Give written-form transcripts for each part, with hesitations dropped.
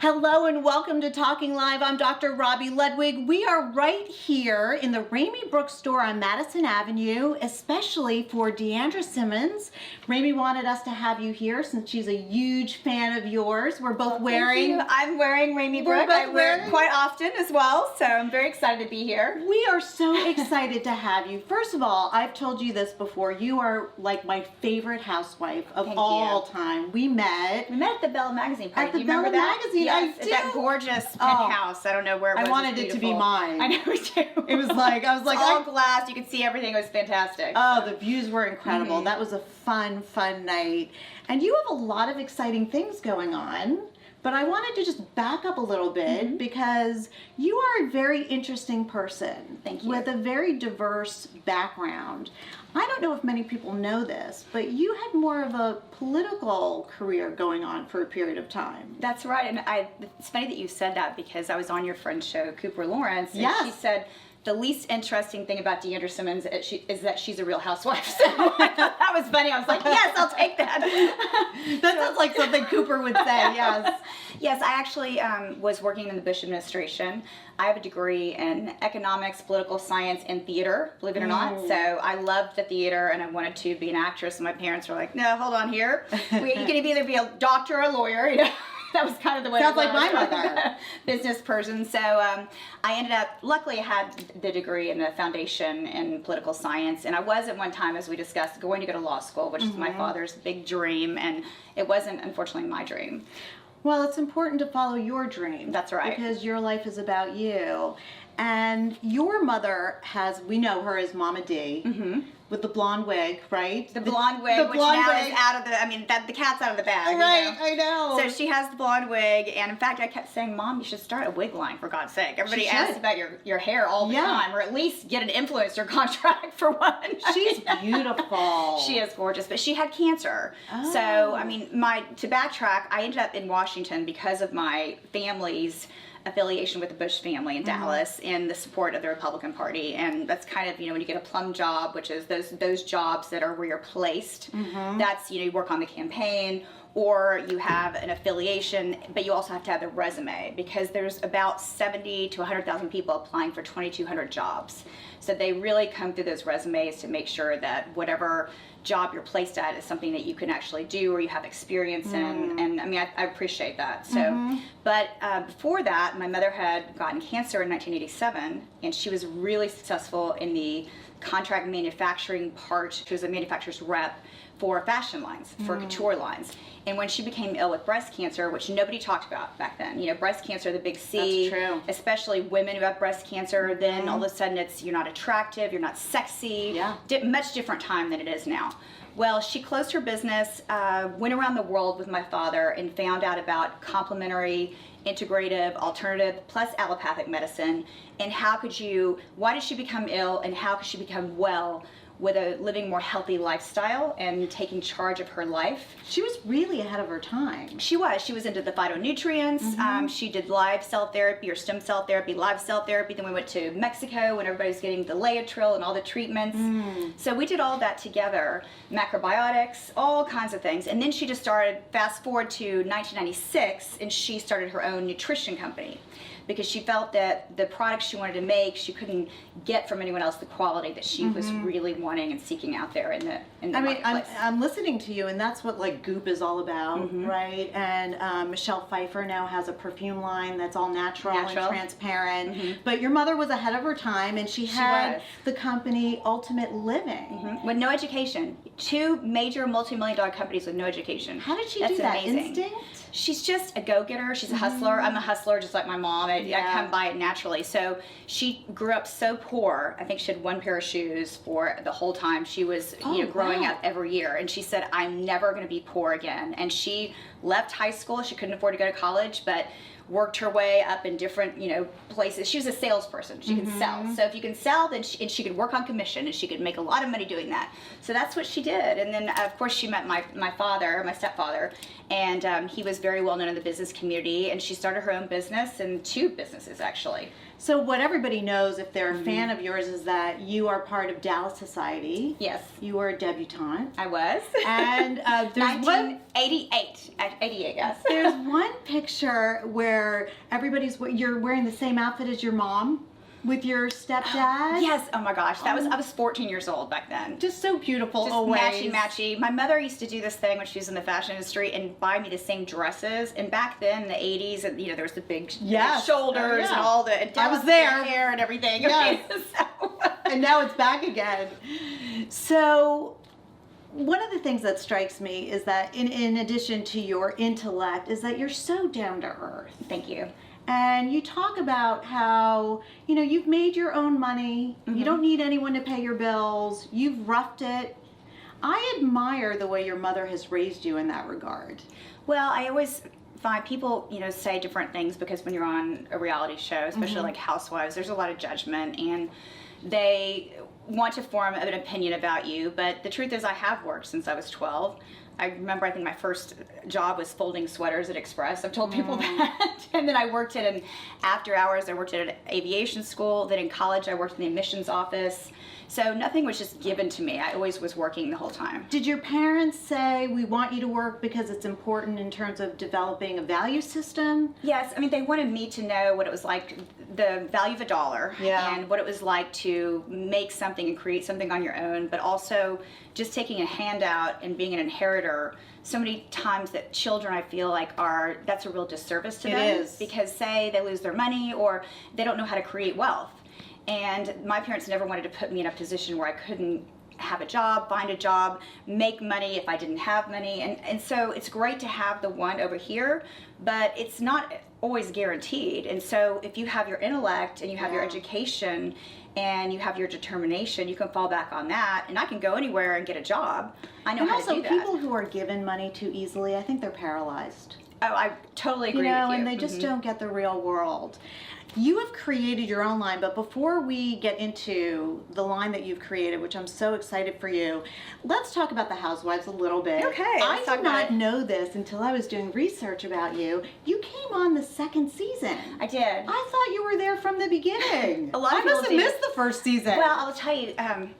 Hello and welcome to Talking Live. I'm Dr. Robi Ludwig. We are right here in the Ramey Brooks store on Madison Avenue, especially for Deandra Simmons. Ramey wanted us to have you here since she's a huge fan of yours. We're both wearing... Thank you. I'm wearing Ramey Brooks. I wear it quite often as well, so I'm very excited to be here. We are so excited to have you. First of all, I've told you this before. You are like my favorite housewife of all time. We met at the Bella Magazine party. At the Do you remember Bella that? Magazine. Yes, I do. That gorgeous penthouse. I don't know where it was. I wanted it to be mine. I know, too. It was like, I was like, all glass. You could see everything. It was fantastic. Oh, the views were incredible. That was a fun night. And you have a lot of exciting things going on. But I wanted to just back up a little bit because you are a very interesting person. Thank you. With a very diverse background. I don't know if many people know this, but you had more of a political career going on for a period of time. That's right. And it's funny that you said that because I was on your friend's show, Cooper Lawrence, and she said, the least interesting thing about Deandra Simmons is that she's a real housewife. So I thought that was funny. I was like, yes, I'll take that. That sounds like something Cooper would say, yes. Yes, I actually was working in the Bush administration. I have a degree in economics, political science, and theater, believe it or not. So I loved the theater and I wanted to be an actress. And my parents were like, no, hold on here. You can either be a doctor or a lawyer, you know. That was kind of the way. Sounds like my mother. Business person. So I ended up, luckily I had the degree in the foundation in political science. And I was at one time, as we discussed, going to go to law school, which is my father's big dream. And it wasn't, unfortunately, my dream. Well, it's important to follow your dream. That's right. Because your life is about you. And your mother has, we know her as Mama D, with the blonde wig, right? The blonde wig, which now is out of the, I mean, the cat's out of the bag. Right, you know? I know. So she has the blonde wig, and in fact, I kept saying, Mom, you should start a wig line, for God's sake. Everybody asks about your hair all the time, or at least get an influencer contract for one. She's beautiful. She is gorgeous, but she had cancer. So, I mean, to backtrack, I ended up in Washington because of my family's affiliation with the Bush family in Dallas and the support of the Republican Party. And that's kind of, you know, when you get a plum job, which is those jobs that are where you're placed, that's, you know, you work on the campaign, or you have an affiliation, but you also have to have the resume because there's about 70 to 100,000 people applying for 2,200 jobs. So they really come through those resumes to make sure that whatever job you're placed at is something that you can actually do or you have experience in. And I mean, I appreciate that. So, but before that, my mother had gotten cancer in 1987, and she was really successful in the contract manufacturing part. She was a manufacturer's rep for fashion lines, for couture lines. And when she became ill with breast cancer, which nobody talked about back then, you know, breast cancer, the big C, that's true. Especially women who have breast cancer, then all of a sudden it's, you're not attractive, you're not sexy, much different time than it is now. Well, she closed her business, went around the world with my father and found out about complementary, integrative, alternative, plus allopathic medicine, and why did she become ill and how could she become well with a living more healthy lifestyle and taking charge of her life. She was really ahead of her time. She was into the phytonutrients. She did live cell therapy or stem cell therapy, live cell therapy. Then we went to Mexico when everybody was getting the Laetrile and all the treatments. So we did all that together, macrobiotics, all kinds of things. And then she just started, fast forward to 1996, and she started her own nutrition company, because she felt that the products she wanted to make, she couldn't get from anyone else the quality that she was really wanting and seeking out there in the marketplace. I'm listening to you, and that's what like Goop is all about, right? And Michelle Pfeiffer now has a perfume line that's all natural. And transparent. But your mother was ahead of her time, and she had the company Ultimate Living. With no education. 2 major multi-million-dollar companies with no education. How did she do that? Amazing. Instinct? She's just a go-getter. She's a hustler. I'm a hustler just like my mom. I come by it naturally. So she grew up so poor. I think she had 1 pair of shoes for the whole time she was growing up every year. And she said, I'm never going to be poor again. And she left high school. She couldn't afford to go to college, but worked her way up in different, places. She was a salesperson. She could sell. So if you can sell, then she could work on commission, and she could make a lot of money doing that. So that's what she did. And then, of course, she met my father, my stepfather, and he was was very well known in the business community, and she started her own business and 2 businesses actually. So what everybody knows, if they're a fan of yours, is that you are part of Dallas Society. Yes. You were a debutante. I was. And there's 1988. 88, yes. There's one picture where you're wearing the same outfit as your mom with your stepdad. Yes. Oh my gosh, I was 14 years old back then. Just so beautiful. Just always. matchy. My mother used to do this thing when she was in the fashion industry and buy me the same dresses. And back then, in the 80s, and there was the big shoulders and all the and I was there. hair and everything. Yes. So. And now it's back again. So one of the things that strikes me is that in addition to your intellect is that you're so down to earth. Thank you. And you talk about how, you've made your own money. You don't need anyone to pay your bills. You've roughed it. I admire the way your mother has raised you in that regard. Well, I always find people, say different things because when you're on a reality show, especially like Housewives, there's a lot of judgment and they want to form an opinion about you. But the truth is I have worked since I was 12. I remember, I think my first job was folding sweaters at Express. I've told people that. And then I worked after hours, I worked at an aviation school. Then in college, I worked in the admissions office. So nothing was just given to me. I always was working the whole time. Did your parents say, we want you to work because it's important in terms of developing a value system? Yes. I mean, they wanted me to know what it was like, the value of a dollar, and what it was like to make something and create something on your own, but also just taking a handout and being an inheritor. So many times that children, I feel like, that's a real disservice to them. It is. Because say they lose their money or they don't know how to create wealth. And my parents never wanted to put me in a position where I couldn't have a job, find a job, make money if I didn't have money. And so it's great to have the one over here, but it's not always guaranteed. And so if you have your intellect and you have your education and you have your determination, you can fall back on that. And I can go anywhere and get a job. I know how to do that. And also, people who are given money too easily, I think they're paralyzed. Oh, I totally agree with you. And they just don't get the real world. You have created your own line, but before we get into the line that you've created, which I'm so excited for you, let's talk about the Housewives a little bit. Okay. I did not know this until I was doing research about you. You came on the 2nd season. I did. I thought you were there from the beginning. A lot of I must have people do. missed the first season. Well, I'll tell you,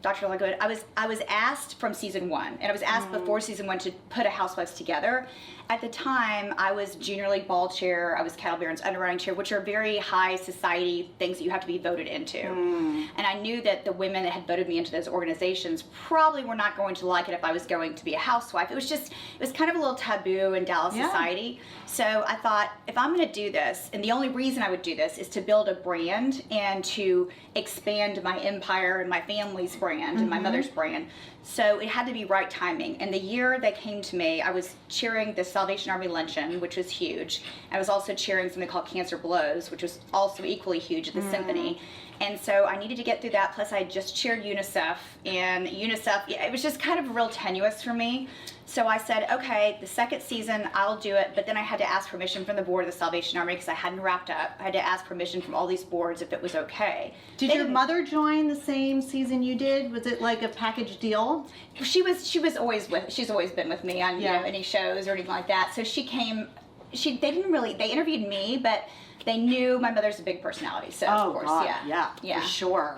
Dr. Ludwig, I was asked from season 1, and I was asked before season 1 to put a Housewives together. At the time, I was Junior League Ball Chair, I was Cattle Baron's Underwriting Chair, which are very high society things that you have to be voted into. And I knew that the women that had voted me into those organizations probably were not going to like it if I was going to be a housewife. It was kind of a little taboo in Dallas society. So I thought, if I'm going to do this, and the only reason I would do this is to build a brand and to expand my empire and my family's brand and my mother's brand. So it had to be right timing. And the year they came to me, I was cheering the Salvation Army Luncheon, which was huge. I was also cheering something called Cancer Blows, which was also equally huge at the Symphony. And so I needed to get through that. Plus I just cheered UNICEF, and UNICEF, it was just kind of real tenuous for me. So I said, okay, the 2nd season, I'll do it. But then I had to ask permission from the board of the Salvation Army because I hadn't wrapped up. I had to ask permission from all these boards if it was okay. Did your mother join the same season you did? Was it like a package deal? She's always been with me on any shows or anything like that. So she came. They interviewed me, but they knew my mother's a big personality. So of course, God. Yeah, for sure.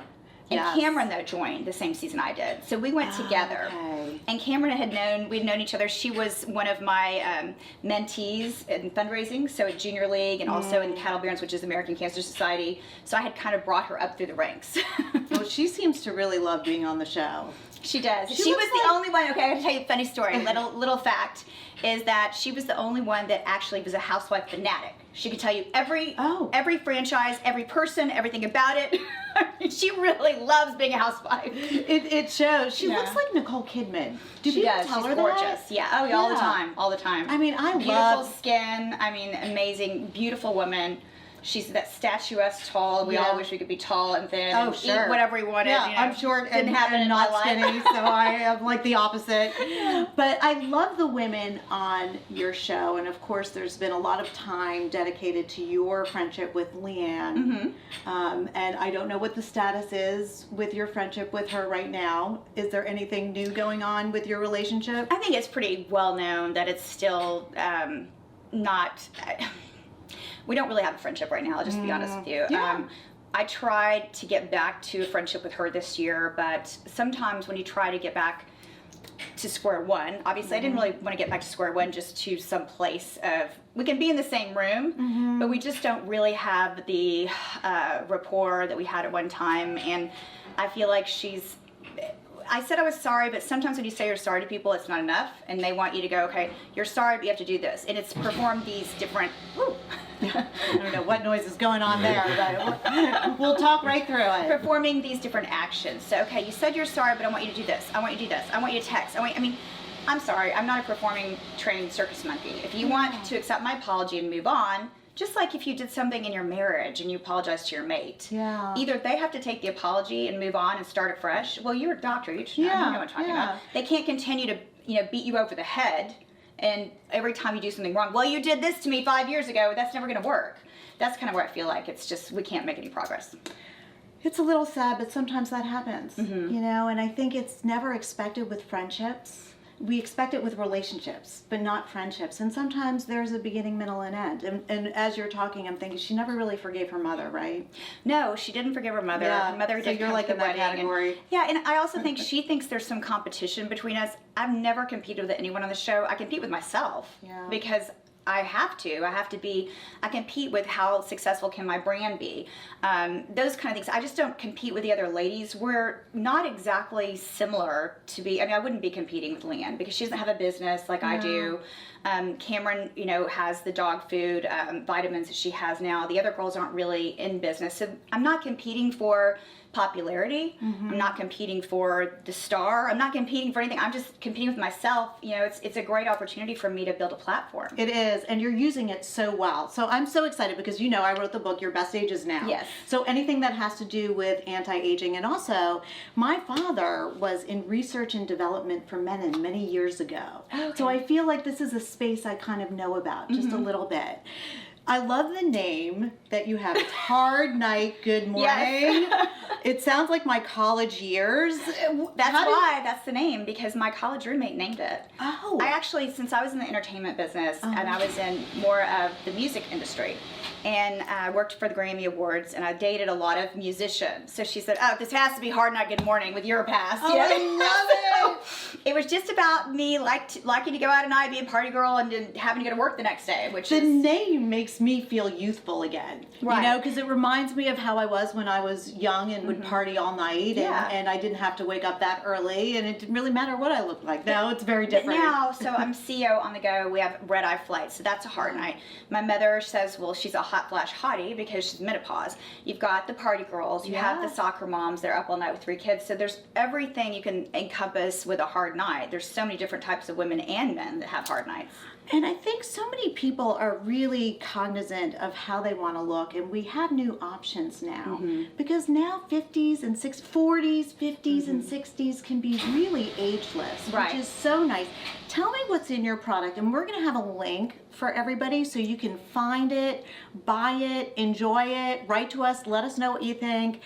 And Cameron, though, joined the same season I did. So we went together. Okay. And Cameron we'd known each other. She was one of my mentees in fundraising, so at Junior League and also in Cattle Barons, which is American Cancer Society. So I had kind of brought her up through the ranks. Well, she seems to really love being on the show. She does. She was the only one, okay, I'm going to tell you a funny story. Little fact is that she was the only one that actually was a housewife fanatic. She could tell you every franchise, every person, everything about it. She really loves being a housewife. It shows. She looks like Nicole Kidman. Do She people does. tell She's her gorgeous. that? Yeah. Oh, yeah. All the time. I mean, beautiful skin. I mean, amazing, beautiful woman. She's that statuesque tall. We all wish we could be tall and thin and eat whatever we wanted. Yeah, you know. I'm short Didn't happen and in not my life. skinny, so I am like the opposite. But I love the women on your show, and of course there's been a lot of time dedicated to your friendship with Leanne. And I don't know what the status is with your friendship with her right now. Is there anything new going on with your relationship? I think it's pretty well known that it's still not. We don't really have a friendship right now. I'll just be honest with you. Yeah. I tried to get back to a friendship with her this year, but sometimes when you try to get back to square one, obviously I didn't really want to get back to square one, just to some place of, we can be in the same room, but we just don't really have the rapport that we had at one time. And I feel like I said I was sorry, but sometimes when you say you're sorry to people, it's not enough, and they want you to go, okay, you're sorry, but you have to do this, and it's perform these different. I don't know what noise is going on there, but we'll talk right through it. Performing these different actions. So, okay, you said you're sorry, but I want you to do this. I want you to do this. I want you to text. I'm sorry. I'm not a performing, trained circus monkey. If you want to accept my apology and move on, just like if you did something in your marriage and you apologize to your mate, either they have to take the apology and move on and start afresh. Well, you're a doctor. You should know what I'm talking about. They can't continue to, beat you over the head. And every time you do something wrong, well, you did this to me 5 years ago. That's never going to work. That's kind of where I feel like it's just, we can't make any progress. It's a little sad, but sometimes that happens, and I think it's never expected with friendships. We expect it with relationships, but not friendships. And sometimes there's a beginning, middle, and end. And as you're talking, I'm thinking she never really forgave her mother, right? No, she didn't forgive her mother. Yeah. Her mother So did you're come like to in the that wedding. category. And I also think she thinks there's some competition between us. I've never competed with anyone on the show. I compete with myself because I have to. I compete with how successful can my brand be. Those kind of things. I just don't compete with the other ladies. We're not exactly similar to be. I wouldn't be competing with Leanne because she doesn't have a business like I do. Cameron, has the dog food, vitamins that she has now. The other girls aren't really in business. So I'm not competing for popularity. I'm not competing for the star. I'm not competing for anything. I'm just competing with myself. It's a great opportunity for me to build a platform. It is, and you're using it so well. So I'm so excited because I wrote the book, Your Best Age Is Now. Yes. So anything that has to do with anti-aging, and also my father was in research and development for men many years ago. Okay. So I feel like this is a space I kind of know about just a little bit. I love the name that you have. It's Hard Night, Good Morning. Yes. It sounds like my college years. That's the name, because my college roommate named it. Oh. I actually, since I was in the entertainment business and I was in more of the music industry, and I worked for the Grammy Awards, and I dated a lot of musicians. So she said, this has to be Hard Night, Good Morning with your past. Oh, I love it. It was just about me liking to go out at night, be a party girl, and then having to go to work the next day, The name makes me feel youthful again. Right. Because it reminds me of how I was when I was young and would party all night, and I didn't have to wake up that early, and it didn't really matter what I looked like. Now it's very different. Now, so I'm CEO on the go. We have red eye flights, so that's a hard night. My mother says, well, she's a hot flash hottie because she's menopause. You've got the party girls. You have the soccer moms. They're up all night with 3 kids. So there's everything you can encompass with a hard night. There's so many different types of women and men that have hard nights. And I think so many people are really cognizant of how they want to look, and we have new options now. Because now 40s, 50s, and 60s can be really ageless, which is so nice. Tell me what's in your product, and we're going to have a link for everybody so you can find it, buy it, enjoy it, write to us, let us know what you think.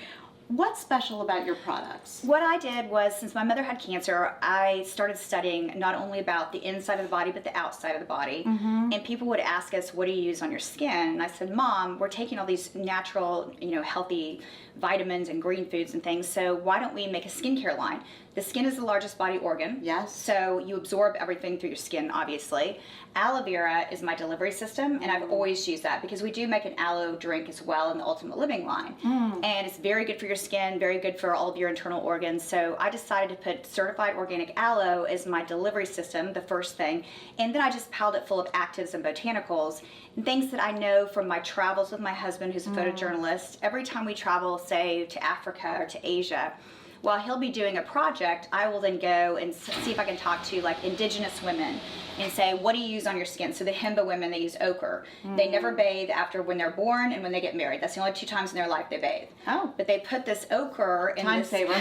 What's special about your products? What I did was, since my mother had cancer, I started studying not only about the inside of the body, but the outside of the body. And people would ask us, what do you use on your skin? And I said, Mom, we're taking all these natural, healthy vitamins and green foods and things, so why don't we make a skincare line? The skin is the largest body organ. Yes. So you absorb everything through your skin, obviously. Aloe vera is my delivery system, and I've always used that because we do make an aloe drink as well in the Ultimate Living line. And it's very good for your skin, very good for all of your internal organs. So I decided to put certified organic aloe as my delivery system, the first thing. And then I just piled it full of actives and botanicals and things that I know from my travels with my husband, who's a photojournalist. Every time we travel, say, to Africa or to Asia, while he'll be doing a project, I will then go and see if I can talk to indigenous women and say, what do you use on your skin? So the Himba women, they use ochre. They never bathe after when they're born and when they get married. That's the only 2 times in their life they bathe. Oh. But they put this ochre in Time saver.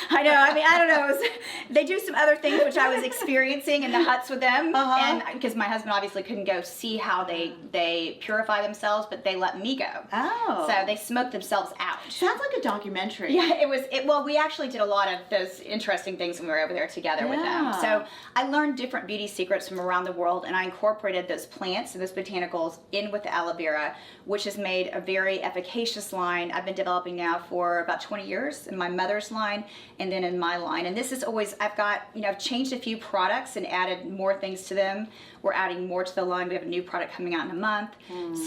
I know. I don't know. They do some other things which I was experiencing in the huts with them. And because my husband obviously couldn't go see how they purify themselves, but they let me go. Oh. So they smoke themselves out. Sounds like a documentary. Yeah, we actually did a lot of those interesting things when we were over there together with them. Yeah. So I learned different beauty secrets from around the world, and I incorporated those plants and those botanicals in with the aloe vera, which has made a very efficacious line I've been developing now for about 20 years in my mother's line and then in my line. And this is always, I've changed a few products and added more things to them. We're adding more to the line. We have a new product coming out in a month.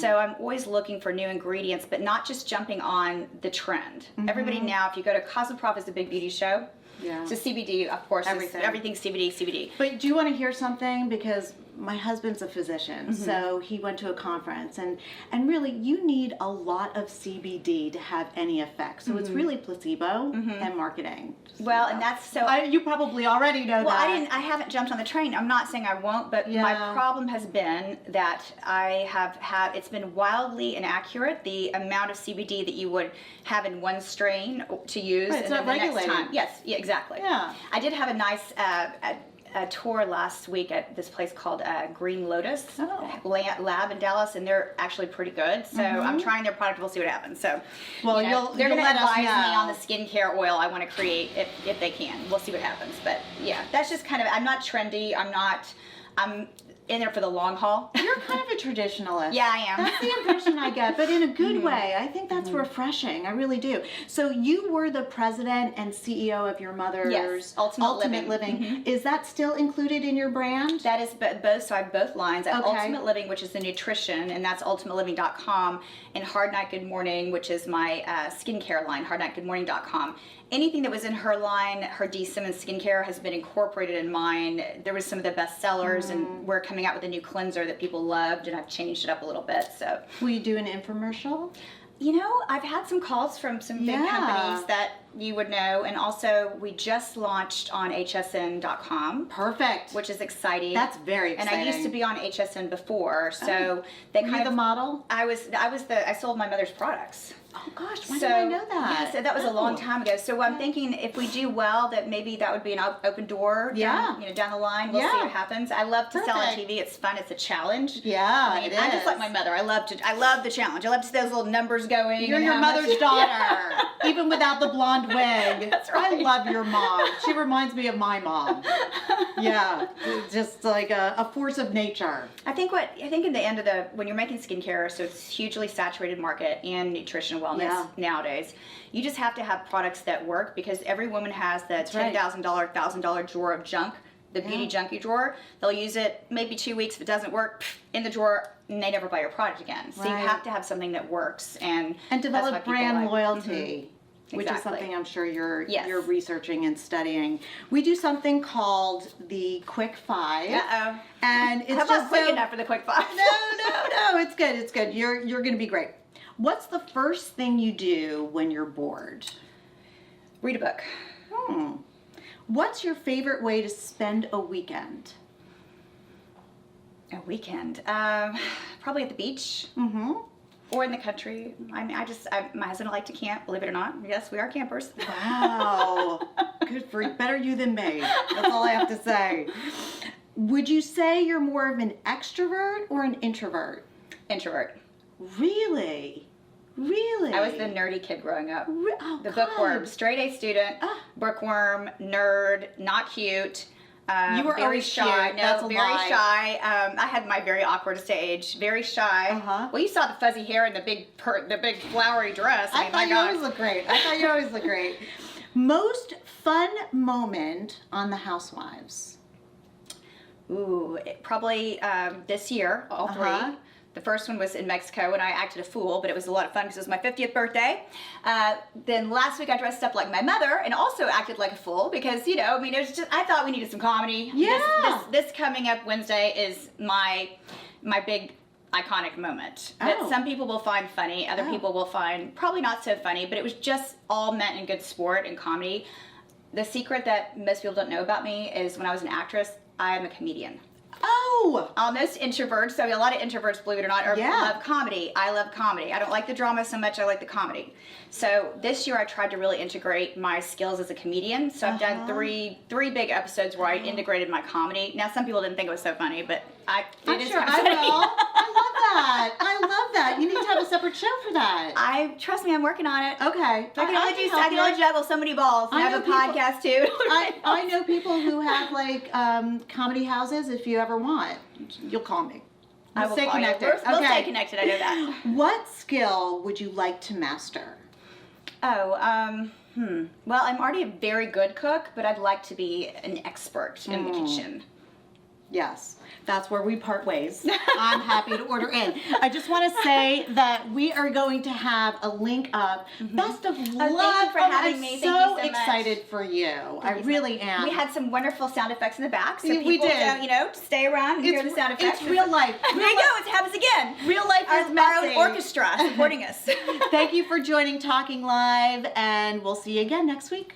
So I'm always looking for new ingredients, but not just jumping on the trend. Everybody now, if you go to Cosmoprof, is a big beauty show. Yeah. So CBD, of course, everything's CBD. But do you want to hear something? Because my husband's a physician, so he went to a conference, and really you need a lot of CBD to have any effect. So it's really placebo and marketing. Well, and that's so. You probably already know that. I haven't jumped on the train. I'm not saying I won't, but my problem has been that I have had. It's been wildly inaccurate, the amount of CBD that you would have in one strain to use, Right, it's and not then the next regulated. time. Yes, yeah, exactly. Yeah. I did have a nice. A tour last week at this place called Green Lotus Lab in Dallas, and they're actually pretty good. So I'm trying their product. We'll see what happens. So, Well, they're going to let us advise me know. on the skincare oil I want to create if they can. We'll see what happens. But yeah, that's just kind of. I'm not trendy. I'm in there for the long haul. You're kind of a traditionalist. Yeah, I am. That's the impression I get, but in a good way. I think that's refreshing. I really do. So you were the president and CEO of your mother's Yes, Ultimate Living. Is that still included in your brand? That is both. So I have both lines. I have Okay. Ultimate Living, which is the nutrition, and that's ultimately.com, and Hard Night Good Morning, which is my skincare line, hardnightgoodmorning.com. Anything that was in her line, her D. Simmons skincare, has been incorporated in mine. There was some of the best sellers, and we're coming out with a new cleanser that people loved, and I've changed it up a little bit. So, Will you do an infomercial? I've had some calls from some big companies that you would know, and also we just launched on hsn.com. Perfect. Which is exciting. That's very exciting. And I used to be on HSN before, so they Were kind you of the model? I sold my mother's products. Oh gosh, why did I know that? Yes, that was a long time ago. So I'm thinking if we do well, that maybe that would be an open door. Down the line. We'll see what happens. I love to sell on Perfect. TV. It's fun. It's a challenge. Yeah, I mean, it I'm just is. like my mother. I love the challenge. I love to see those little numbers going. You're and your how mother's much- daughter, even without the blonde wig. That's right. I love your mom. She reminds me of my mom. Yeah, just like a force of nature. I think in the end of when you're making skincare, so it's hugely saturated market and nutrition and wellness nowadays. You just have to have products that work, because every woman has the $10,000, $1,000 drawer of junk, the beauty junkie drawer. They'll use it maybe 2 weeks. If it doesn't work, in the drawer, and they never buy your product again. So you have to have something that works and develop that's why people brand like- loyalty. Which is Exactly. something I'm sure you're Yes. researching and studying. We do something called the Quick Five. Uh-oh. And it's How about just quick so, enough for the quick five? No, it's good. It's good. You're going to be great. What's the first thing you do when you're bored? Read a book. What's your favorite way to spend a weekend? A weekend. Probably at the beach. Or in the country. I mean, my husband and I like to camp, believe it or not. Yes, we are campers. Wow. Good for you. Better you than me. That's all I have to say. Would you say you're more of an extrovert or an introvert? Introvert. Really? Really? I was the nerdy kid growing up. Oh, The God. bookworm. Straight A student. Bookworm. Nerd. Not cute. You were very always shy. cute. No, That's a very lie. shy. I had my very awkward stage. Very shy. Well, you saw the fuzzy hair and the big flowery dress. I mean, thought my you God. always look great. Most fun moment on The Housewives? Ooh, probably this year, all three. The first one was in Mexico, and I acted a fool, but it was a lot of fun because it was my 50th birthday. Then last week I dressed up like my mother and also acted like a fool because, it was just, I thought we needed some comedy. Yeah. This coming up Wednesday is my big iconic moment that some people will find funny, other people will find probably not so funny, but it was just all meant in good sport and comedy. The secret that most people don't know about me is when I was an actress, I am a comedian. Oh! Almost introvert, so a lot of introverts, believe it or not, love comedy. I love comedy. I don't like the drama so much, I like the comedy. So this year I tried to really integrate my skills as a comedian. So I've done three big episodes where I integrated my comedy. Now some people didn't think it was so funny, but I'm sure I will. I love that. You need to have a separate show for that. Trust me, I'm working on it. Okay. I can help only you. juggle so many balls and I have a know people- podcast too. I know people who have like comedy houses. If you ever want, you'll call me. I will stay call you. connected. We'll stay connected. I know that. What skill would you like to master? Oh, well, I'm already a very good cook, but I'd like to be an expert in the kitchen. Yes, that's where we part ways. I'm happy to order in. I just want to say that we are going to have a link up. Best of luck. Thank you for having I'm me. so Thank you so much. excited for you. I really am. We had some wonderful sound effects in the back, so We people did. don't, stay around and hear the sound effects. It's real life. There you go. It happens again. Real life is Our messy. own orchestra supporting us. Thank you for joining Talking Live, and we'll see you again next week.